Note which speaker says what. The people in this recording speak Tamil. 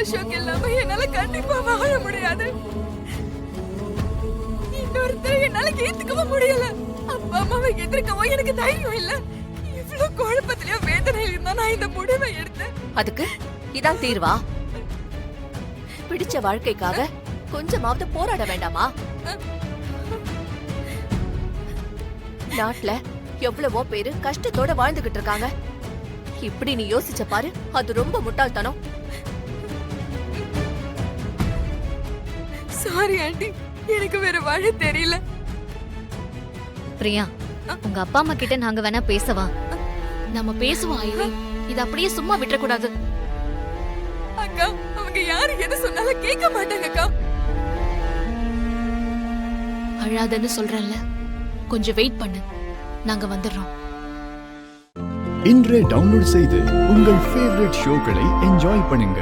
Speaker 1: அசோக் இல்லாம என்னால கண்டிப்பா வாழ முடியாது. இன்னொருத்தரை என்னால ஏத்துக்கவும் முடியல. அப்பா அம்மாவை எதிர்க்கவும் எனக்கு தைரியம் இல்ல. இவ்வளவு குழப்பத்திலயும் வேதனையிலும் தான் நான் இந்த முடிவை எடுத்தேன்.
Speaker 2: அதுக்கு இதான் தீர்வா? பிடிச்ச வாழ்க்கைக்காக கொஞ்சமாவது போராட வேண்டாமா? நாட்டுல எவ்வளவோ பேரு கஷ்டத்தோட வாழ்ந்துகிட்டு இருக்காங்க. இப்படி நீ யோசிச்ச பாரு, அது ரொம்ப முட்டாள்தனம்.
Speaker 1: சாரி ஆண்டி, எனக்கு வேற வழி தெரியல.
Speaker 3: பிரியா, உங்க அப்பா அம்மா கிட்ட நாங்க வேணா பேசவா?
Speaker 4: நம்ம பேசுவோம் ஐவி. இது அப்படியே சும்மா விட்டுறக்கூடாது.
Speaker 1: அக்கா, அவங்க யாரு எது சொன்னாலும் கேட்க மாட்டாங்க அக்கா.
Speaker 4: அழாதன்னு சொல்றேன்ல, கொஞ்சம் வெயிட் பண்ணு, நாங்க வந்துடுறோம்.
Speaker 5: இன்றே டவுன்லோட் செய்து உங்கள் ஃபேவரட் ஷோக்களை என்ஜாய் பண்ணுங்க.